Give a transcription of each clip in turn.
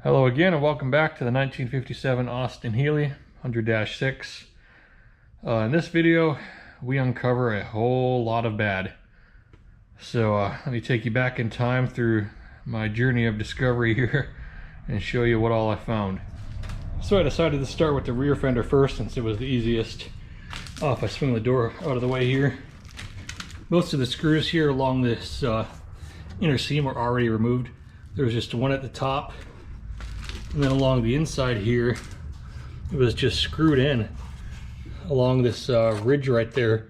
Hello again and welcome back to the 1957 Austin-Healey 100-6. In this video, we uncover a whole lot of bad. So let me take you back in time through my journey of discovery here and show you what all I found. So I decided to start with the rear fender first since it was the easiest. If I swing the door out of the way here, most of the screws here along this inner seam are already removed. There was just one at the top. And then along the inside here, it was just screwed in along this ridge right there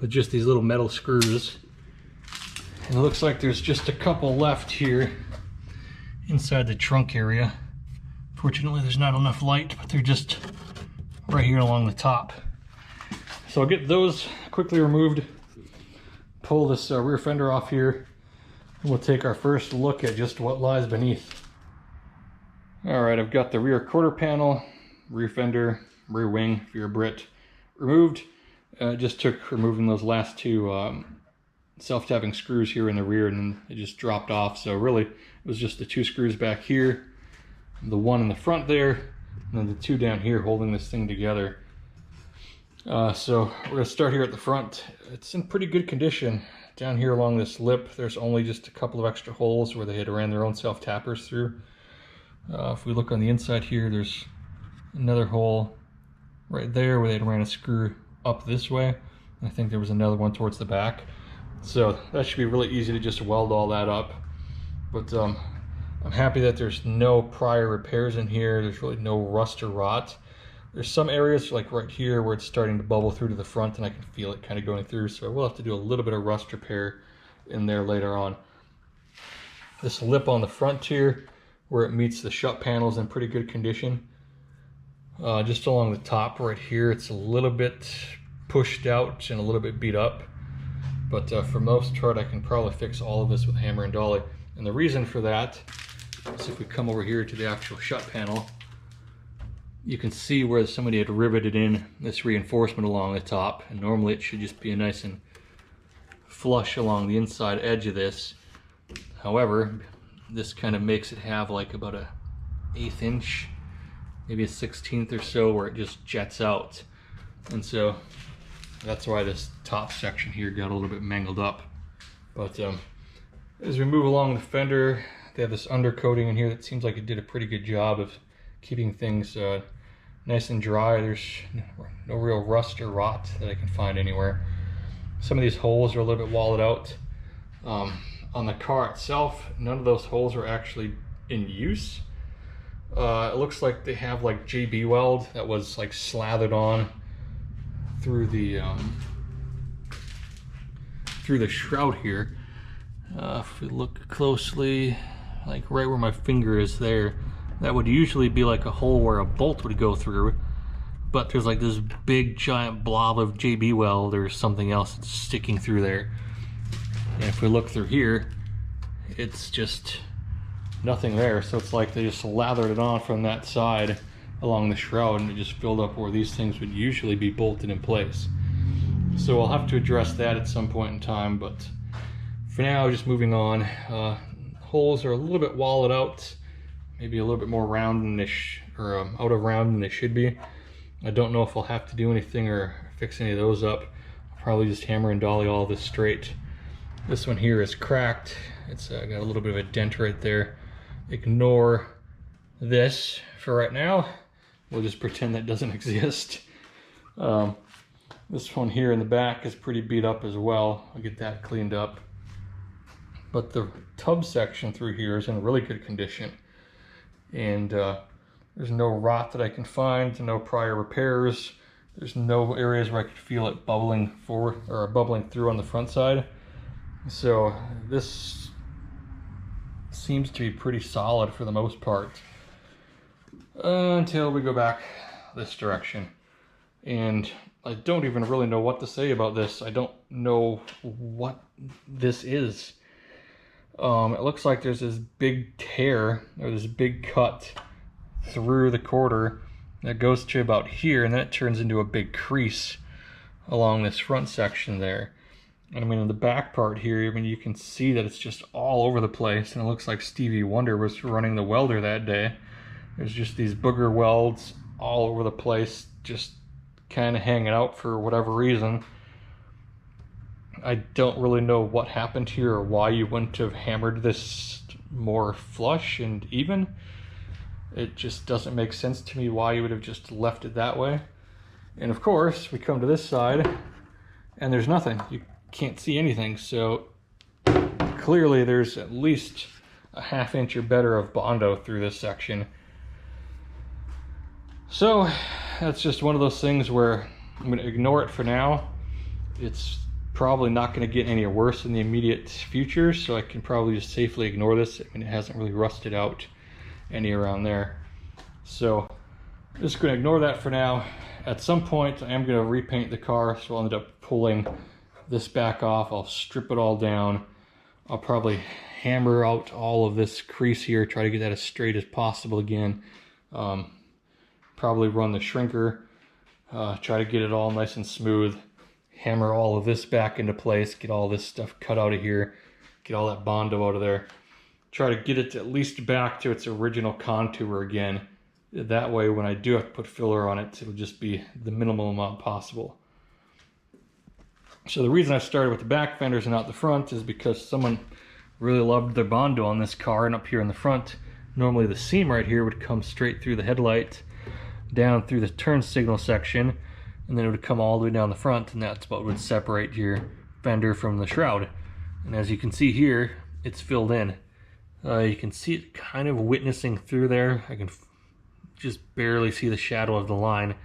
with just these little metal screws. And it looks like there's just a couple left here inside the trunk area. Fortunately, there's not enough light, but they're just right here along the top. So I'll get those quickly removed, pull this rear fender off here, and we'll take our first look at just what lies beneath. Alright, I've got the rear quarter panel, rear fender, rear wing, if you're a Brit, removed. It just took removing those last two self-tapping screws here in the rear, and then it just dropped off. So really, it was just the two screws back here, the one in the front there, and then the two down here holding this thing together. So we're going to start here at the front. It's in pretty good condition. Down here along this lip, there's only just a couple of extra holes where they had ran their own self-tappers through. If we look on the inside here, there's another hole right there where they'd ran a screw up this way. I think there was another one towards the back. So that should be really easy to just weld all that up. But I'm happy that there's no prior repairs in here. There's really no rust or rot. There's some areas like right here where it's starting to bubble through to the front and I can feel it kind of going through. So we'll have to do a little bit of rust repair in there later on. This lip on the front here, where it meets the shut panel, is in pretty good condition. Just along the top right here, it's a little bit pushed out and a little bit beat up. But for most part, I can probably fix all of this with hammer and dolly. And the reason for that is if we come over here to the actual shut panel, you can see where somebody had riveted in this reinforcement along the top. And normally it should just be nice and flush along the inside edge of this. However, this kind of makes it have like about a 1/8 inch, maybe a 1/16 or so, where it just jets out. And so that's why this top section here got a little bit mangled up. But as we move along the fender, they have this undercoating in here that seems like it did a pretty good job of keeping things nice and dry. There's no real rust or rot that I can find anywhere. Some of these holes are a little bit walled out. On the car itself, none of those holes are actually in use. It looks like they have like JB weld that was like slathered on through the shroud here. If we look closely, like right where my finger is there, that would usually be like a hole where a bolt would go through, but there's like this big giant blob of JB weld or something else that's sticking through there. And if we look through here, it's just nothing there. So it's like they just lathered it on from that side along the shroud, and it just filled up where these things would usually be bolted in place. So I'll have to address that at some point in time, but for now, just moving on. Holes are a little bit walled out, maybe a little bit more round than they out of round than they should be. I don't know if I'll have to do anything or fix any of those up. I'll probably just hammer and dolly all this straight. This one here is cracked. It's got a little bit of a dent right there. Ignore this for right now. We'll just pretend that doesn't exist. This one here in the back is pretty beat up as well. I'll get that cleaned up. But the tub section through here is in really good condition. And there's no rot that I can find, no prior repairs. There's no areas where I could feel it bubbling forward or bubbling through on the front side. So this seems to be pretty solid for the most part, until we go back this direction. And I don't even really know what to say about this. I don't know what this is. It looks like there's this big tear, or this big cut through the quarter that goes to about here, and then it turns into a big crease along this front section there. And I mean, in the back part here, I mean, you can see that it's just all over the place, and it looks like Stevie Wonder was running the welder that day. There's just these booger welds all over the place, just kind of hanging out for whatever reason. I don't really know what happened here or why you wouldn't have hammered this more flush and even. It just doesn't make sense to me why you would have just left it that way. And of course, we come to this side and there's nothing. You can't see anything, so clearly there's at least a ½ inch or better of Bondo through this section. So that's just one of those things where I'm going to ignore it for now. It's probably not going to get any worse in the immediate future, so I can probably just safely ignore this. I mean, it hasn't really rusted out any around there. So I'm just going to ignore that for now. At some point I am going to repaint the car, so I'll end up pulling this back off. I'll strip it all down. I'll probably hammer out all of this crease here, try to get that as straight as possible again. Probably run the shrinker, try to get it all nice and smooth. Hammer all of this back into place, get all this stuff cut out of here, get all that Bondo out of there. Try to get it at least back to its original contour again. That way when I do have to put filler on it, it'll just be the minimal amount possible. So the reason I started with the back fenders and not the front is because someone really loved their Bondo on this car, and up here in the front, normally the seam right here would come straight through the headlight, down through the turn signal section, and then it would come all the way down the front, and that's what would separate your fender from the shroud. And as you can see here, it's filled in. You can see it kind of witnessing through there. I can just barely see the shadow of the line.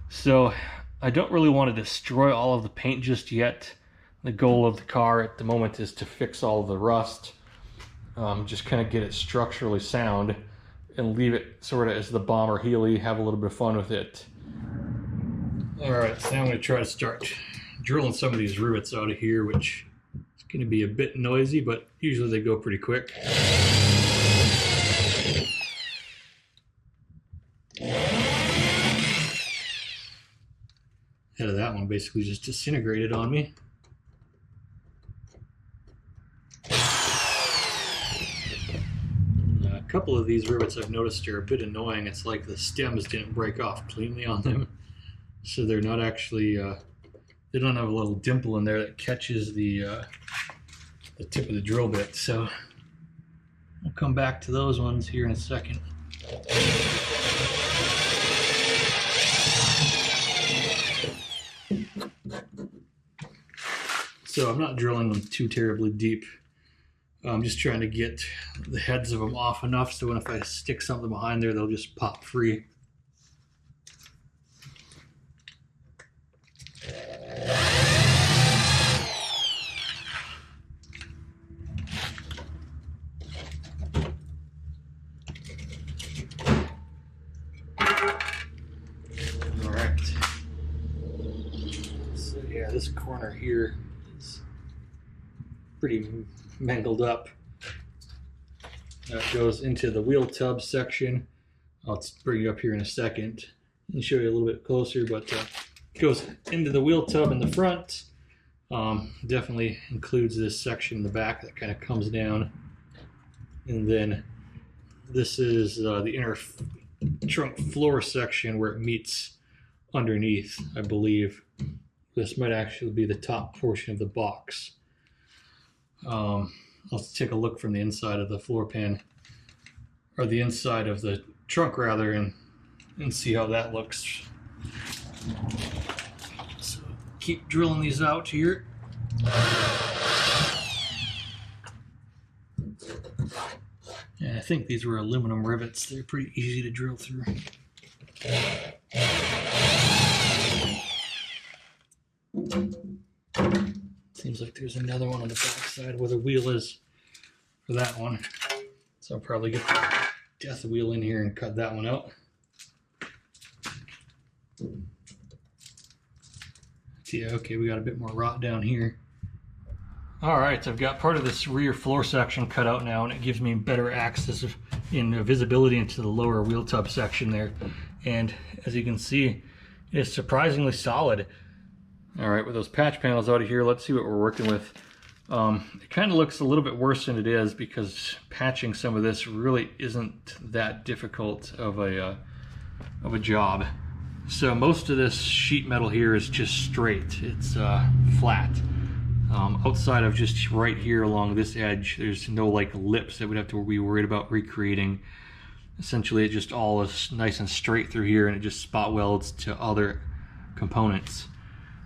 So I don't really want to destroy all of the paint just yet. The goal of the car at the moment is to fix all of the rust, just kind of get it structurally sound and leave it sort of as the Bomber Heeley, have a little bit of fun with it. Alright, so now I'm going to try to start drilling some of these rivets out of here, which is going to be a bit noisy, but usually they go pretty quick. Head of that one basically just disintegrated on me. A couple of these rivets I've noticed are a bit annoying. It's like the stems didn't break off cleanly on them. So they're not actually, they don't have a little dimple in there that catches the tip of the drill bit. So I'll come back to those ones here in a second. So I'm not drilling them too terribly deep. I'm just trying to get the heads of them off enough so when if I stick something behind there, they'll just pop free. Alright. So yeah, this corner here is pretty mangled up. That goes into the wheel tub section. I'll bring you up here in a second and show you a little bit closer, but it goes into the wheel tub in the front. Definitely includes this section in the back that kind of comes down. And then this is the inner trunk floor section where it meets underneath, I believe. This might actually be the top portion of the box. I'll take a look from the inside of the floor pan, or the inside of the trunk rather, and see how that looks. So keep drilling these out here. Yeah, I think these were aluminum rivets. They're pretty easy to drill through. Seems like there's another one on the back side where the wheel is for that one. So I'll probably get the death wheel in here and cut that one out. Yeah, okay, we got a bit more rot down here. Alright, so I've got part of this rear floor section cut out now, and it gives me better access in visibility into the lower wheel tub section there. And as you can see, it's surprisingly solid. Alright, with those patch panels out of here, let's see what we're working with. It kind of looks a little bit worse than it is because patching some of this really isn't that difficult of a job. So most of this sheet metal here is just straight. It's flat. Outside of just right here along this edge, there's no like lips that we'd have to be worried about recreating. Essentially, it just all is nice and straight through here, and it just spot welds to other components.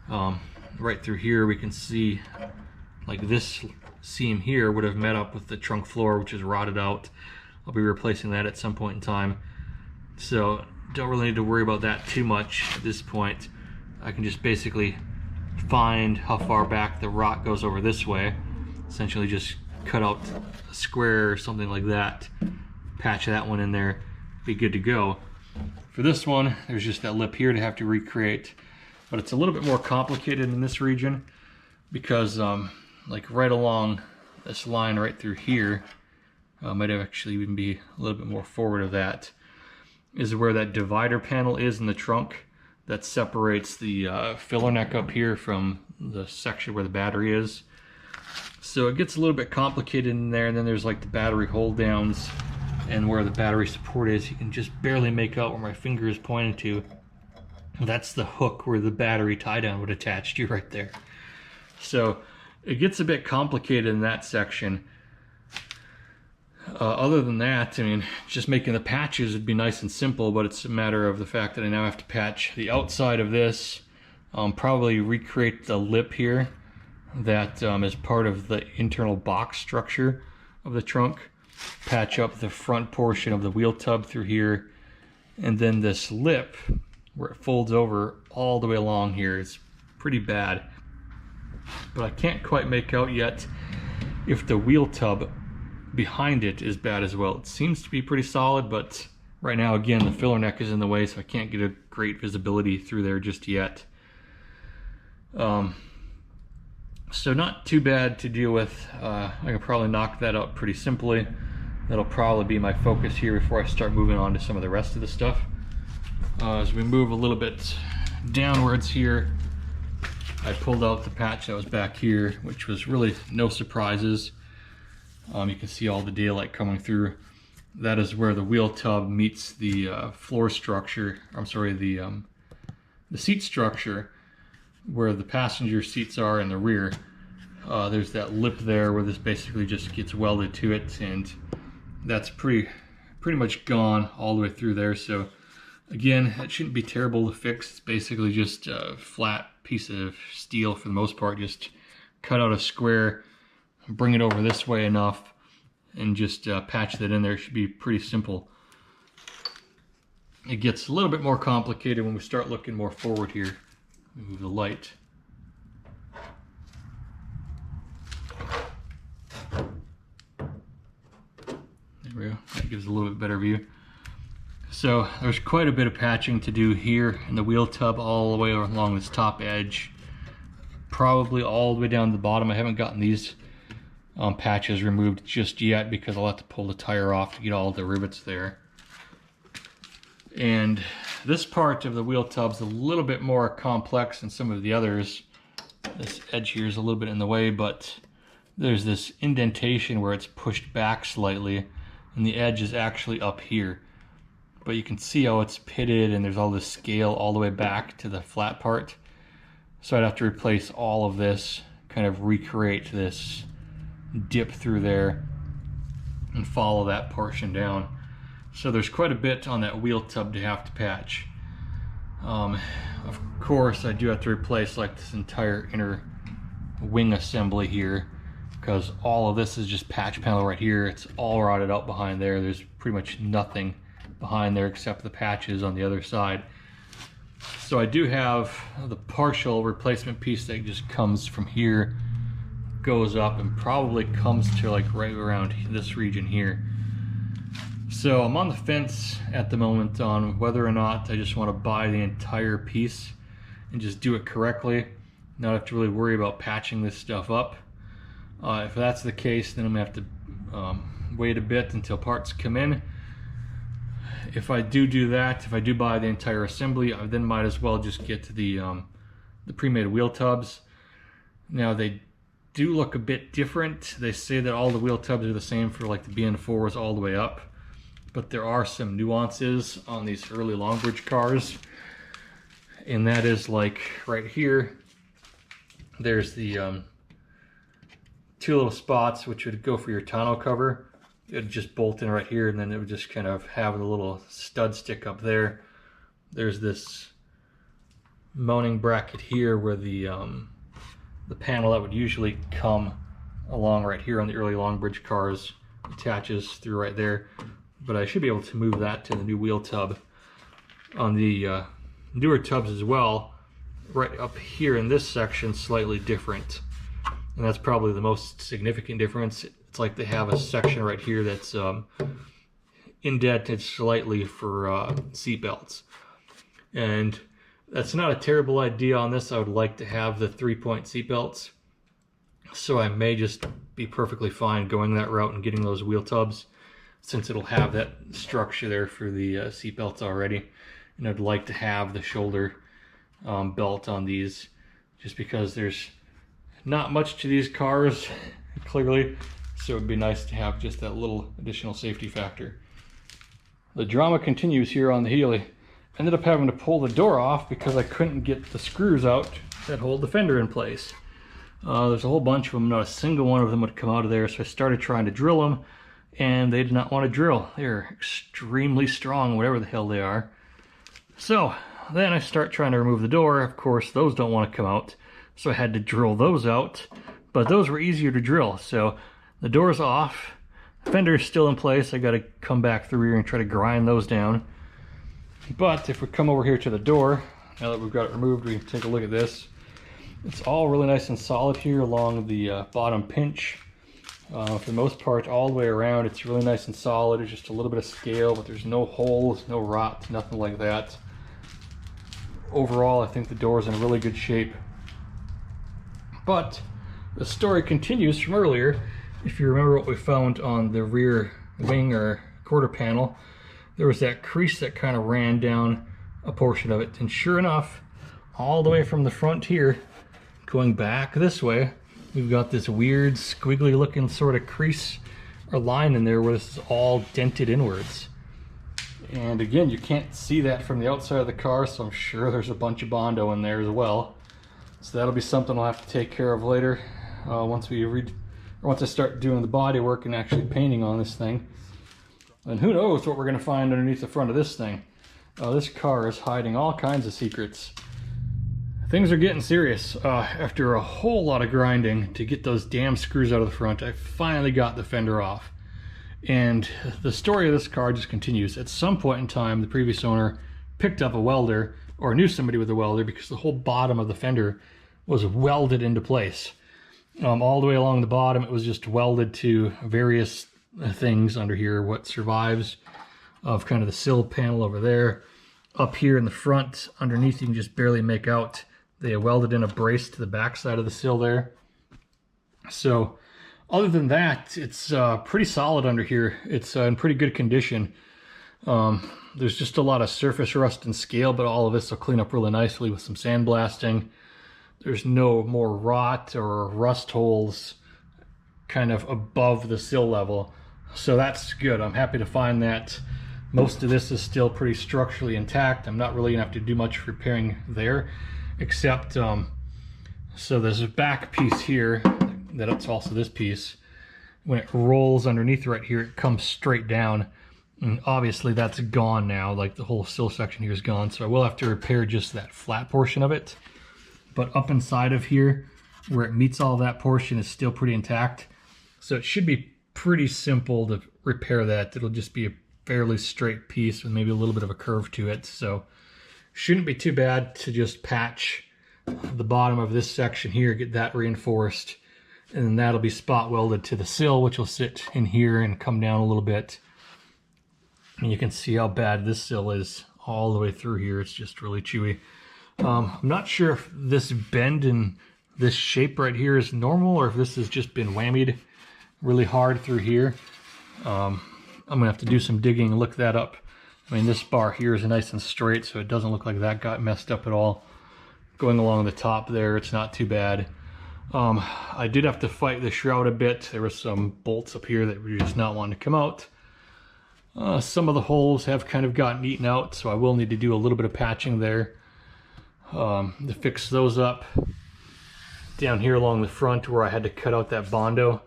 Right through here, we can see like this seam here would have met up with the trunk floor, which is rotted out. I'll be replacing that at some point in time. So don't really need to worry about that too much at this point. I can just basically find how far back the rot goes over this way. Essentially just cut out a square or something like that, patch that one in there, be good to go. For this one, there's just that lip here to have to recreate, but it's a little bit more complicated in this region because like right along this line right through here, might actually even be a little bit more forward of that, is where that divider panel is in the trunk that separates the filler neck up here from the section where the battery is. So it gets a little bit complicated in there, and then there's like the battery hold downs and where the battery support is. You can just barely make out where my finger is pointing to. That's the hook where the battery tie down would attach to right there. So it gets a bit complicated in that section. Other than that, I mean, just making the patches would be nice and simple, but it's a matter of the fact that I now have to patch the outside of this, probably recreate the lip here that is part of the internal box structure of the trunk, patch up the front portion of the wheel tub through here, and then this lip where it folds over all the way along here is pretty bad. But I can't quite make out yet if the wheel tub behind it is bad as well. It seems to be pretty solid, but right now again the filler neck is in the way, so I can't get a great visibility through there just yet. So not too bad to deal with. I can probably knock that out pretty simply. That'll probably be my focus here before I start moving on to some of the rest of the stuff. As we move a little bit downwards here, I pulled out the patch that was back here, which was really no surprises. You can see all the daylight coming through. That is where the wheel tub meets the floor structure. I'm sorry, the seat structure, where the passenger seats are in the rear. There's that lip there where this basically just gets welded to it, and that's pretty much gone all the way through there. So again, it shouldn't be terrible to fix. It's basically just a flat piece of steel for the most part. Just cut out a square, bring it over this way enough, and just patch that in there. It should be pretty simple. It gets a little bit more complicated when we start looking more forward here. Move the light. There we go. That gives a little bit better view. So there's quite a bit of patching to do here in the wheel tub all the way along this top edge, probably all the way down to the bottom. I haven't gotten these patches removed just yet because I'll have to pull the tire off to get all the rivets there. And this part of the wheel tub's a little bit more complex than some of the others. This edge here is a little bit in the way, but there's this indentation where it's pushed back slightly, and the edge is actually up here. But you can see how it's pitted, and there's all this scale all the way back to the flat part. So I'd have to replace all of this, kind of recreate this dip through there and follow that portion down. So there's quite a bit on that wheel tub to have to patch. Of course, I do have to replace like this entire inner wing assembly here, because all of this is just patch panel right here. It's all rotted out behind there. There's pretty much nothing behind there except the patches on the other side. So I do have the partial replacement piece that just comes from here, goes up, and probably comes to like right around this region here. So I'm on the fence at the moment on whether or not I just want to buy the entire piece and just do it correctly, not have to really worry about patching this stuff up. If that's the case, then I'm gonna have to wait a bit until parts come in. If I do that, if I do buy the entire assembly, I then might as well just get to the pre-made wheel tubs. Now they do look a bit different. They say that all the wheel tubs are the same for like the BN4s all the way up, but there are some nuances on these early Longbridge cars, and that is like right here, there's the two little spots which would go for your tonneau cover. It would just bolt in right here, and then it would just kind of have the little stud stick up there. There's this mounting bracket here where the panel that would usually come along right here on the early Longbridge cars attaches through right there, but I should be able to move that to the new wheel tub. On the newer tubs as well, right up here in this section, slightly different, and that's probably the most significant difference. It's like they have a section right here that's indented slightly for seat belts, and that's not a terrible idea on this. I would like to have the 3-point seat belts, so I may just be perfectly fine going that route and getting those wheel tubs, since it'll have that structure there for the seat belts already. And I'd like to have the shoulder belt on these, just because there's not much to these cars clearly, so it'd be nice to have just that little additional safety factor. The drama continues here on the Healey. Ended up having to pull the door off because I couldn't get the screws out that hold the fender in place. There's a whole bunch of them, not a single one of them would come out of there, so I started trying to drill them, and they did not want to drill. They're extremely strong, whatever the hell they are. So then I start trying to remove the door. Of course, those don't want to come out, so I had to drill those out, but those were easier to drill. So the door's off, the fender's still in place. I got to come back through here and try to grind those down. But if we come over here to the door, now that we've got it removed, we can take a look at this. It's all really nice and solid here along the bottom pinch. For the most part, all the way around, it's really nice and solid. It's just a little bit of scale, but there's no holes, no rot, nothing like that. Overall, I think the door is in really good shape. But the story continues from earlier. If you remember what we found on the rear wing or quarter panel, there was that crease that kind of ran down a portion of it. And sure enough, all the way from the front here, going back this way, we've got this weird squiggly looking sort of crease or line in there where this is all dented inwards. And again, you can't see that from the outside of the car, so I'm sure there's a bunch of Bondo in there as well. So that'll be something I'll have to take care of later once I start doing the body work and actually painting on this thing. And who knows what we're going to find underneath the front of this thing. This car is hiding all kinds of secrets. Things are getting serious. After a whole lot of grinding to get those damn screws out of the front, I finally got the fender off. And the story of this car just continues. At some point in time, the previous owner picked up a welder, or knew somebody with a welder, because the whole bottom of the fender was welded into place. All the way along the bottom, it was just welded to various things under here. What survives of kind of the sill panel over there. Up here in the front, underneath, you can just barely make out. They welded in a brace to the back side of the sill there. So other than that, it's pretty solid under here. It's in pretty good condition. There's just a lot of surface rust and scale, but all of this will clean up really nicely with some sandblasting. There's no more rot or rust holes kind of above the sill level. So that's good. I'm happy to find that. Most of this is still pretty structurally intact. I'm not really gonna have to do much repairing there, except so there's a back piece here that's also this piece. When it rolls underneath right here, it comes straight down, and obviously that's gone now. Like the whole sill section here is gone, so I will have to repair just that flat portion of it. But up inside of here, where it meets all that portion, is still pretty intact. So it should be pretty simple to repair that. It'll just be a fairly straight piece with maybe a little bit of a curve to it. So shouldn't be too bad to just patch the bottom of this section here, get that reinforced, and then that'll be spot welded to the sill, which will sit in here and come down a little bit. And you can see how bad this sill is all the way through here. It's just really chewy. I'm not sure if this bend in this shape right here is normal, or if this has just been whammied really hard through here. I'm gonna have to do some digging and look that up. I mean, this bar here is nice and straight, so it doesn't look like that got messed up at all. Going along the top there, it's not too bad. I did have to fight the shroud a bit. There were some bolts up here that were just not wanting to come out. Some of the holes have kind of gotten eaten out, so I will need to do a little bit of patching there to fix those up. Down here along the front where I had to cut out that Bondo,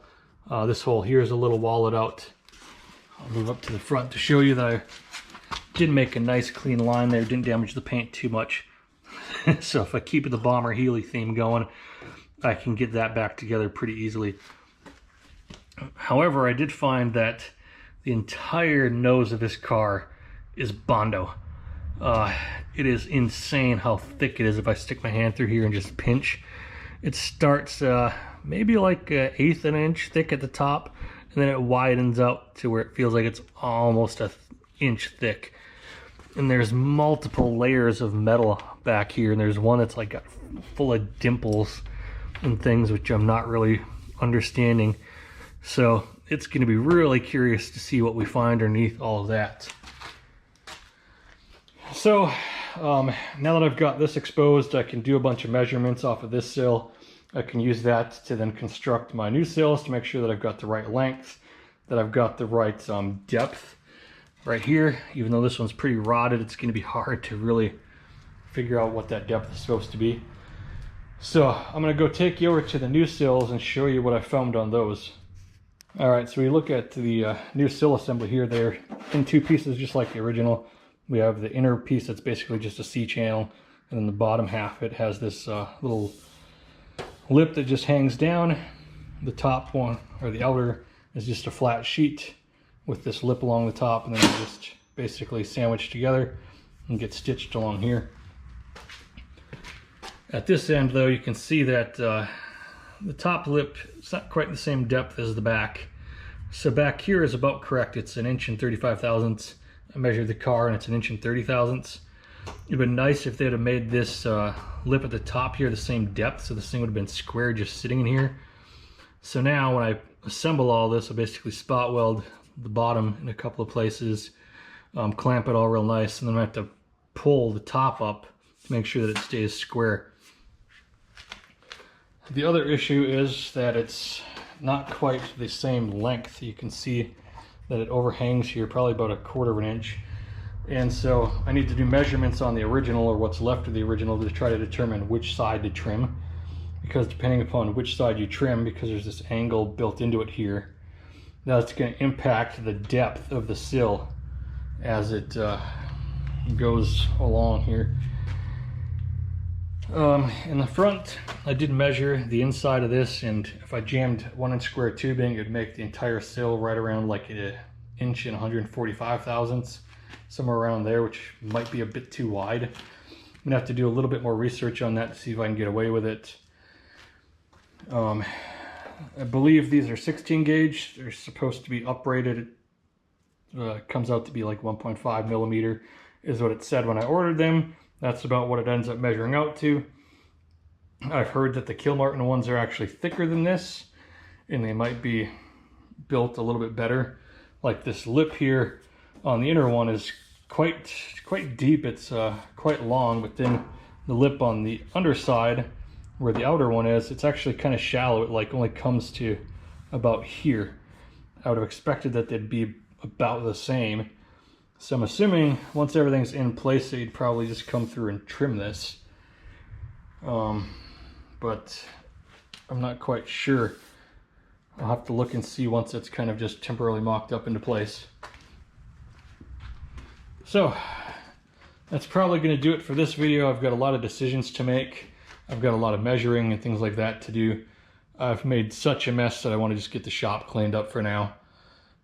this hole here is a little walled out. I'll move up to the front to show you that I did make a nice clean line there, didn't damage the paint too much. So if I keep the Austin-Healey theme going, I can get that back together pretty easily. However, I did find that the entire nose of this car is Bondo. It is insane how thick it is. If I stick my hand through here and just pinch, it starts maybe like 1/8 of an inch thick at the top, and then it widens out to where it feels like it's almost an inch thick. And there's multiple layers of metal back here, and there's one that's like got full of dimples and things which I'm not really understanding. So it's going to be really curious to see what we find underneath all of that. So now that I've got this exposed, I can do a bunch of measurements off of this sill. I can use that to then construct my new sills to make sure that I've got the right length, that I've got the right depth right here. Even though this one's pretty rotted, it's going to be hard to really figure out what that depth is supposed to be. So I'm going to go take you over to the new sills and show you what I found on those. Alright, so we look at the new sill assembly here. They're in two pieces just like the original. We have the inner piece that's basically just a C-channel, and then the bottom half, it has this little lip that just hangs down. The top one, or the outer, is just a flat sheet with this lip along the top, and then they just basically sandwich together and get stitched along here. At this end though, you can see that the top lip is not quite the same depth as the back. So back here is about correct. It's 1 inch and 35 thousandths. I measured the car and it's 1 inch and 30 thousandths. It'd been nice if they'd have made this lip at the top here the same depth, so this thing would have been square just sitting in here. So now when I assemble all this, I basically spot weld the bottom in a couple of places, clamp it all real nice, and then I have to pull the top up to make sure that it stays square. The other issue is that it's not quite the same length. You can see that it overhangs here probably about 1/4 of an inch. And so I need to do measurements on the original, or what's left of the original, to try to determine which side to trim. Because depending upon which side you trim, because there's this angle built into it here, that's going to impact the depth of the sill as it goes along here. In the front, I did measure the inside of this, and if I jammed 1 inch square tubing, it would make the entire sill right around like 1 inch and 145 thousandths, somewhere around there, which might be a bit too wide. I'm gonna have to do a little bit more research on that to see if I can get away with it. I believe these are 16 gauge. They're supposed to be uprated. It comes out to be like 1.5 millimeter is what it said when I ordered them. That's about what it ends up measuring out to. I've heard that the Kilmartin ones are actually thicker than this, and they might be built a little bit better. Like this lip here on the inner one is quite deep. It's quite long, but then the lip on the underside, where the outer one is, it's actually kind of shallow. It like only comes to about here. I would have expected that they'd be about the same. So I'm assuming once everything's in place, that you'd probably just come through and trim this. But I'm not quite sure. I'll have to look and see once it's kind of just temporarily mocked up into place. So that's probably going to do it for this video. I've got a lot of decisions to make. I've got a lot of measuring and things like that to do. I've made such a mess that I want to just get the shop cleaned up for now.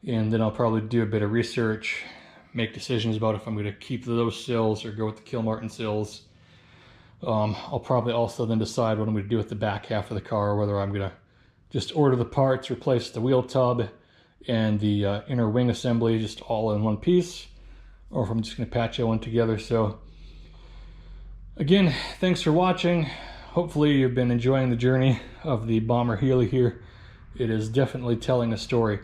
And then I'll probably do a bit of research, make decisions about if I'm going to keep those sills or go with the Kilmartin sills. I'll probably also then decide what I'm going to do with the back half of the car, whether I'm going to just order the parts, replace the wheel tub and the inner wing assembly just all in one piece, or if I'm just going to patch one together. So again, thanks for watching. Hopefully you've been enjoying the journey of the Austin-Healey here. It is definitely telling a story.